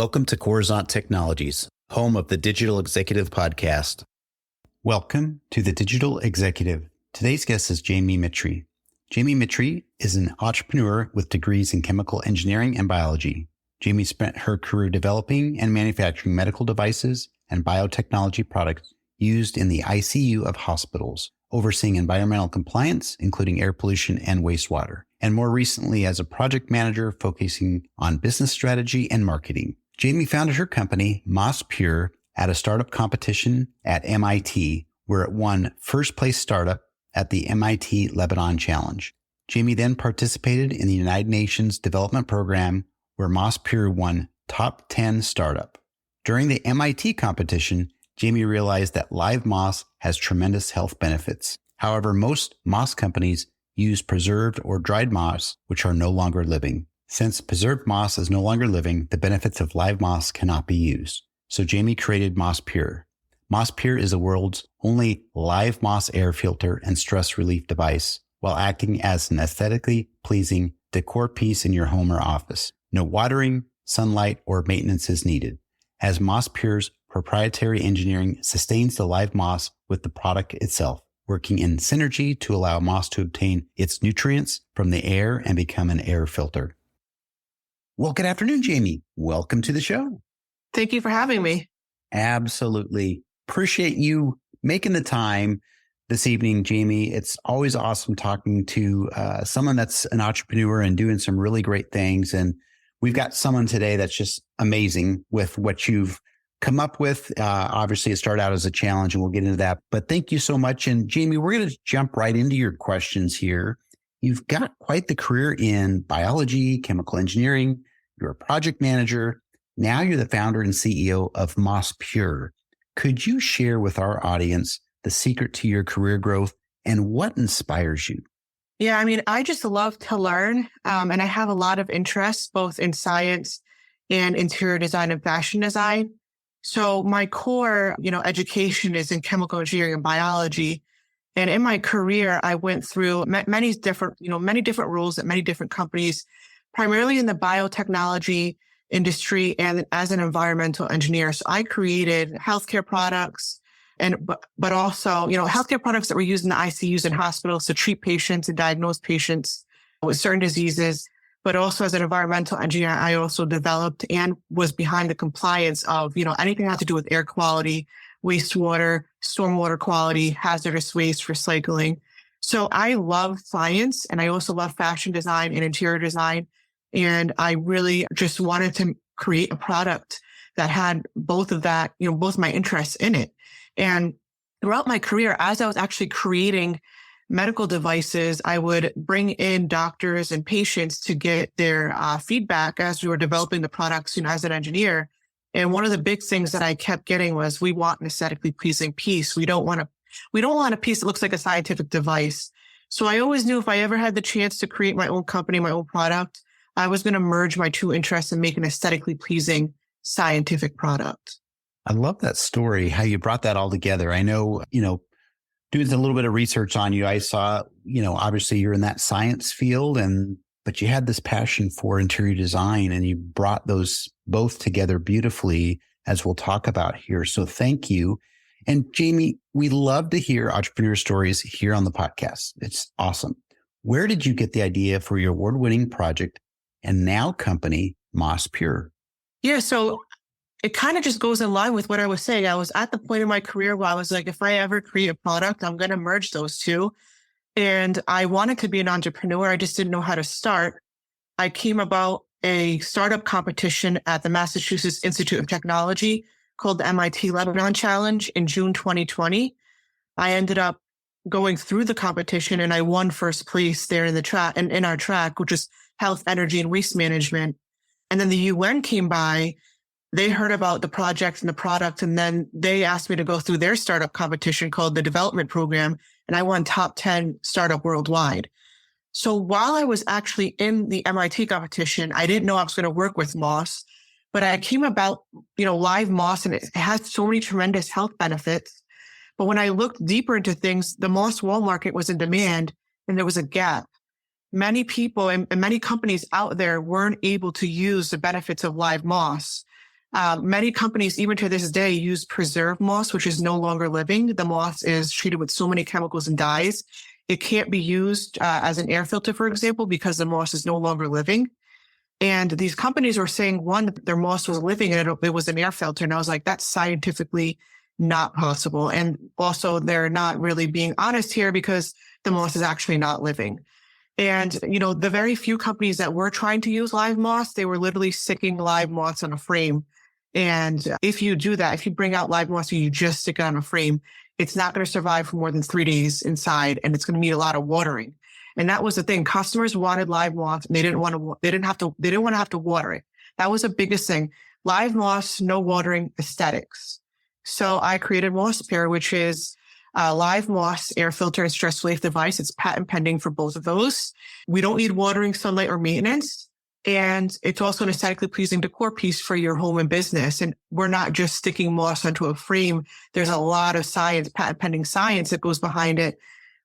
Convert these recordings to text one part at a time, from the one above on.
Welcome to Coruzant Technologies, home of the Digital Executive Podcast. Welcome to the Digital Executive. Today's guest is Jamie Mitri. Jamie Mitri is an entrepreneur with degrees in chemical engineering and biology. Jamie spent her career developing and manufacturing medical devices and biotechnology products used in the ICU of hospitals, overseeing environmental compliance, including air pollution and wastewater, and more recently as a project manager focusing on business strategy and marketing. Jamie founded her company, Moss Pure, at a startup competition at MIT, where it won first place startup at the MIT Lebanon Challenge. Jamie then participated in the United Nations Development Program, where Moss Pure won top 10 startup. During the MIT competition, Jamie realized that live moss has tremendous health benefits. However, most moss companies use preserved or dried moss, which are no longer living. Since preserved moss is no longer living, the benefits of live moss cannot be used. So Jamie created Moss Pure. Moss Pure is the world's only live moss air filter and stress relief device, while acting as an aesthetically pleasing decor piece in your home or office. No watering, sunlight, or maintenance is needed, as Moss Pure's proprietary engineering sustains the live moss with the product itself, working in synergy to allow moss to obtain its nutrients from the air and become an air filter. Well, good afternoon, Jamie. Welcome to the show. Thank you for having me. Absolutely. Appreciate you making the time this evening, Jamie. It's always awesome talking to someone that's an entrepreneur and doing some really great things. And we've got someone today that's just amazing with what you've come up with. Obviously, it started out as a challenge, and we'll get into that. But thank you so much. And Jamie, we're going to jump right into your questions here. You've got quite the career in biology, chemical engineering. You're a project manager. Now you're the founder and CEO of Moss Pure. Could you share with our audience the secret to your career growth and what inspires you? Yeah, I just love to learn. And I have a lot of interest both in science and interior design and fashion design. So my core, education is in chemical engineering and biology. And in my career, I went through many different roles at many different companies, primarily in the biotechnology industry and as an environmental engineer. So I created healthcare products but also, healthcare products that were used in the ICUs in hospitals to treat patients and diagnose patients with certain diseases. But also as an environmental engineer, I also developed and was behind the compliance of, anything that had to do with air quality, wastewater, stormwater quality, hazardous waste, recycling. So I love science, and I also love fashion design and interior design. And I really just wanted to create a product that had both of that, both my interests in it. And throughout my career, as I was actually creating medical devices, I would bring in doctors and patients to get their feedback as we were developing the products, as an engineer. And one of the big things that I kept getting was, we want an aesthetically pleasing piece. We don't want a piece that looks like a scientific device. So I always knew if I ever had the chance to create my own company, my own product, I was going to merge my two interests and make an aesthetically pleasing scientific product. I love that story, how you brought that all together. I know, doing a little bit of research on you, I saw, obviously you're in that science field, but you had this passion for interior design, and you brought those both together beautifully, as we'll talk about here. So thank you. And Jamie, we love to hear entrepreneur stories here on the podcast. It's awesome. Where did you get the idea for your award-winning project and now company, Moss Pure? Yeah, so it kind of just goes in line with what I was saying. I was at the point in my career where I was like, if I ever create a product, I'm going to merge those two. And I wanted to be an entrepreneur. I just didn't know how to start. I came about a startup competition at the Massachusetts Institute of Technology called the MIT Lebanon Challenge in June 2020. I ended up going through the competition, and I won first place there in the track and in our track, which is health, energy, and waste management. And then the UN came by. They heard about the project and the product, and then they asked me to go through their startup competition called the Development Program, and I won top 10 startup worldwide. So while I was actually in the MIT competition, I didn't know I was going to work with moss, but I came about, live moss, and it has so many tremendous health benefits. But when I looked deeper into things, the moss wall market was in demand, and there was a gap. Many people and many companies out there weren't able to use the benefits of live moss. Many companies, even to this day, use preserved moss, which is no longer living. The moss is treated with so many chemicals and dyes. It can't be used as an air filter, for example, because the moss is no longer living. And these companies were saying, one, that their moss was living and it was an air filter. And I was like, that's scientifically not possible. And also, they're not really being honest here because the moss is actually not living. And, the very few companies that were trying to use live moss, they were literally sticking live moss on a frame. And if you do that, if you bring out live moss and you just stick it on a frame, it's not going to survive for more than 3 days inside, and it's going to need a lot of watering. And that was the thing. Customers wanted live moss. And they didn't want to have to water it. That was the biggest thing. Live moss, no watering, aesthetics. So I created Moss Pure, which is a live moss air filter and stress relief device. It's patent pending for both of those. We don't need watering, sunlight, or maintenance. And it's also an aesthetically pleasing decor piece for your home and business. And we're not just sticking moss onto a frame. There's a lot of science, patent pending science that goes behind it.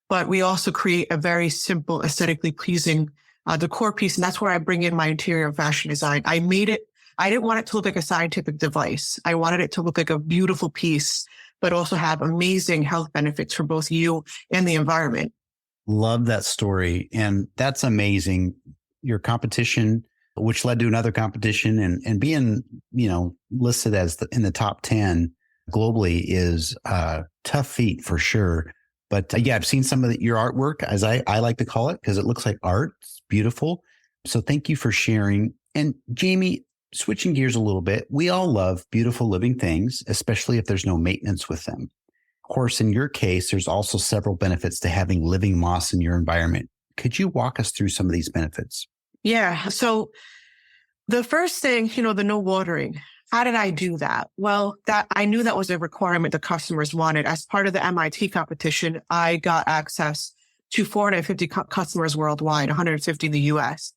But we also create a very simple, aesthetically pleasing decor piece. And that's where I bring in my interior fashion design. I didn't want it to look like a scientific device. I wanted it to look like a beautiful piece, but also have amazing health benefits for both you and the environment. Love that story. And that's amazing. Your competition, which led to another competition, and being, listed as in the top 10 globally is a tough feat for sure. But yeah, I've seen some of your artwork, as I like to call it, because it looks like art. It's beautiful. So thank you for sharing. And Jamie, switching gears a little bit, we all love beautiful living things, especially if there's no maintenance with them. Of course, in your case, there's also several benefits to having living moss in your environment. Could you walk us through some of these benefits? Yeah. So the first thing, the no watering. How did I do that? Well, I knew that was a requirement the customers wanted. As part of the MIT competition, I got access to 450 customers worldwide, 150 in the US.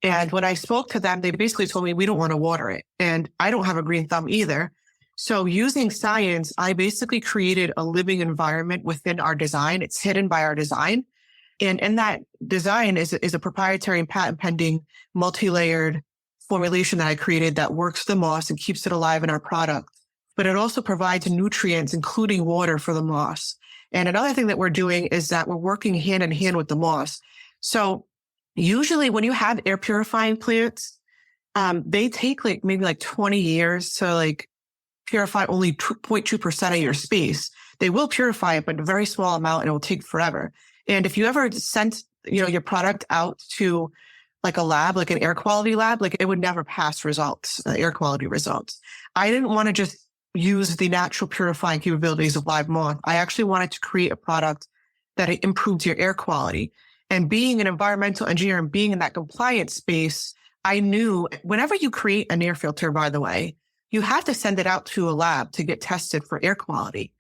And when I spoke to them, they basically told me, we don't want to water it. And I don't have a green thumb either. So using science, I basically created a living environment within our design. It's hidden by our design. And in that design is a proprietary and patent pending multi-layered formulation that I created that works the moss and keeps it alive in our product. But it also provides nutrients, including water for the moss. And another thing that we're doing is that we're working hand in hand with the moss. So usually when you have air purifying plants, they take maybe 20 years to purify only 0.2% of your space. They will purify it, but a very small amount, and it will take forever. And if you ever sent, your product out to a lab, like an air quality lab, it would never pass results, air quality results. I didn't want to just use the natural purifying capabilities of live moss. I actually wanted to create a product that improved your air quality. And being an environmental engineer and being in that compliance space, I knew whenever you create an air filter, by the way, you have to send it out to a lab to get tested for air quality.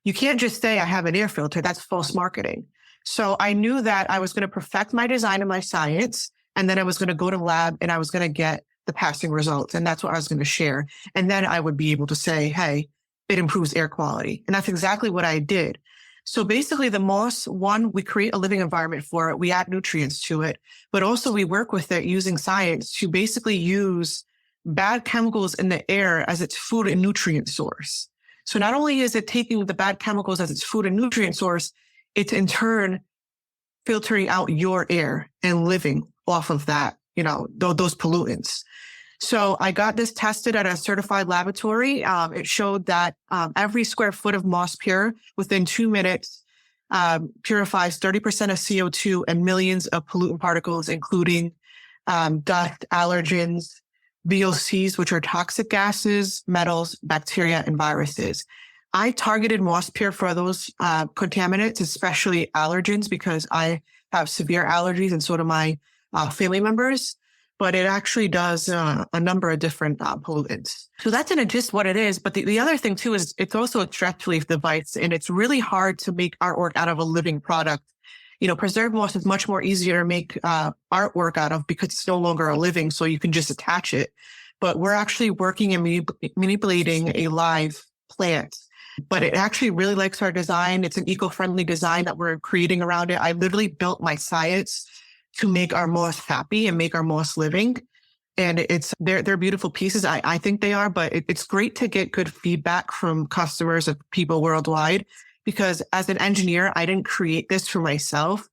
You can't just say, I have an air filter. That's false marketing. So I knew that I was going to perfect my design and my science, and then I was going to go to lab and I was going to get the passing results. And that's what I was going to share. And then I would be able to say, hey, it improves air quality. And that's exactly what I did. So basically the moss, one, we create a living environment for it. We add nutrients to it, but also we work with it using science to basically use bad chemicals in the air as its food and nutrient source. So not only is it taking the bad chemicals as its food and nutrient source, it's in turn filtering out your air and living off of that, those pollutants. So I got this tested at a certified laboratory. It showed that every square foot of Moss Pure within 2 minutes purifies 30% of CO2 and millions of pollutant particles, including dust, allergens, VOCs, which are toxic gases, metals, bacteria, and viruses. I targeted Moss Pure for those contaminants, especially allergens, because I have severe allergies and so do my family members. But it actually does a number of different pollutants. So that's in a gist what it is. But the other thing too is it's also a stress relief device, and it's really hard to make artwork out of a living product. Preserved moss is much more easier to make artwork out of because it's no longer a living, so you can just attach it. But we're actually working and manipulating a live plant. But it actually really likes our design. It's an eco-friendly design that we're creating around it. I literally built my science to make our moss happy and make our moss living. And they're beautiful pieces. I think they are, but it's great to get good feedback from customers of people worldwide, because as an engineer, I didn't create this for myself.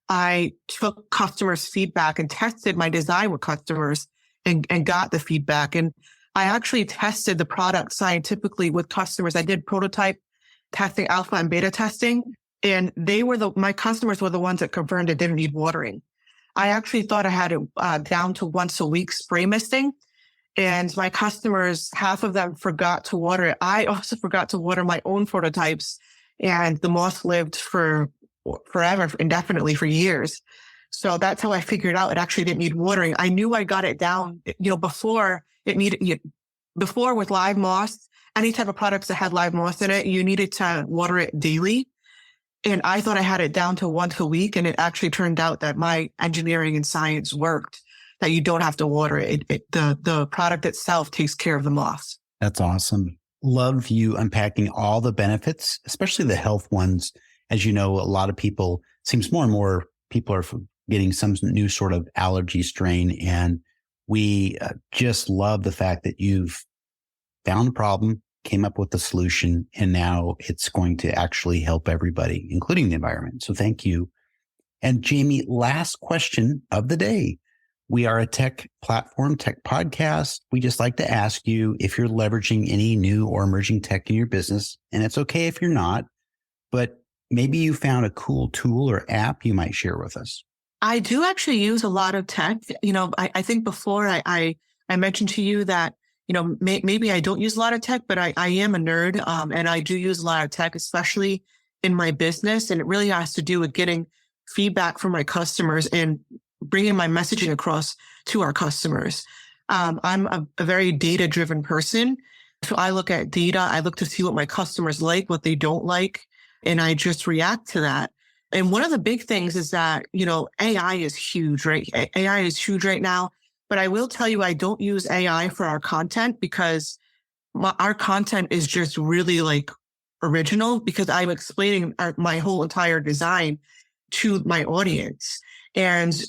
I took customers' feedback and tested my design with customers and got the feedback. And I actually tested the product scientifically with customers. I did prototype testing, alpha and beta testing, and my customers were the ones that confirmed it didn't need watering. I actually thought I had it down to once a week spray misting, and my customers, half of them forgot to water it. I also forgot to water my own prototypes, and the moth lived for forever, indefinitely, for years. So that's how I figured out it actually didn't need watering. I knew I got it down, before with live moths, any type of products that had live moths in it, you needed to water it daily. And I thought I had it down to once a week. And it actually turned out that my engineering and science worked, that you don't have to water it. The product itself takes care of the moths. That's awesome. Love you unpacking all the benefits, especially the health ones. As you know, a lot of people, seems more and more people are getting some new sort of allergy strain. And we just love the fact that you've found a problem, came up with a solution, and now it's going to actually help everybody, including the environment. So thank you. And Jamie, last question of the day. We are a tech platform, tech podcast. We just like to ask you if you're leveraging any new or emerging tech in your business. And it's okay if you're not, but maybe you found a cool tool or app you might share with us. I do actually use a lot of tech. I think before I mentioned to you that maybe I don't use a lot of tech, but I am a nerd. And I do use a lot of tech, especially in my business. And it really has to do with getting feedback from my customers and bringing my messaging across to our customers. I'm a very data-driven person. So I look at data. I look to see what my customers like, what they don't like, and I just react to that. And one of the big things is that, AI is huge, right? AI is huge right now. But I will tell you, I don't use AI for our content, because our content is just really original, because I'm explaining my whole entire design to my audience. And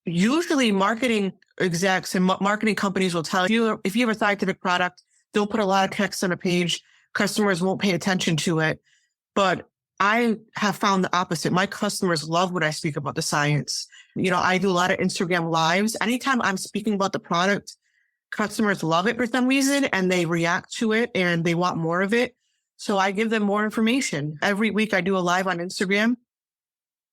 usually marketing execs and marketing companies will tell you, if you have a scientific product, they'll put a lot of text on a page. Customers won't pay attention to it. But I have found the opposite. My customers love when I speak about the science. I do a lot of Instagram lives. Anytime I'm speaking about the product, customers love it for some reason, and they react to it and they want more of it. So I give them more information. Every week I do a live on Instagram.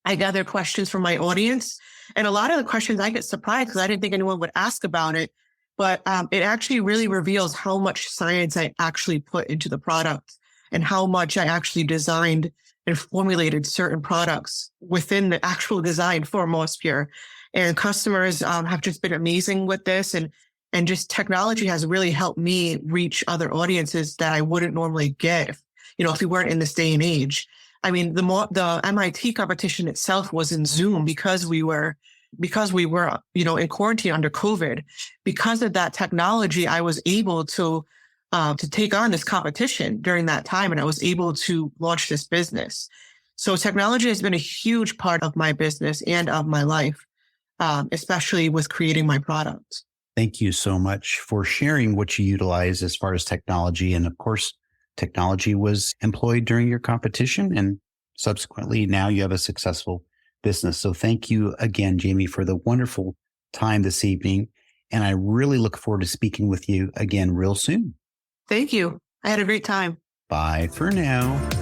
I gather questions from my audience. And a lot of the questions I get surprised, because I didn't think anyone would ask about it. But it actually really reveals how much science I actually put into the product, and how much I actually designed and formulated certain products within the actual design for Mospure. And customers have just been amazing with this. And just technology has really helped me reach other audiences that I wouldn't normally get if we weren't in this day and age. I mean, the MIT competition itself was in Zoom because we were in quarantine under COVID. Because of that technology, I was able to take on this competition during that time, and I was able to launch this business. So technology has been a huge part of my business and of my life, especially with creating my products. Thank you so much for sharing what you utilize as far as technology. And of course, technology was employed during your competition, and subsequently now you have a successful business. So thank you again, Jamie, for the wonderful time this evening. And I really look forward to speaking with you again real soon. Thank you. I had a great time. Bye for now.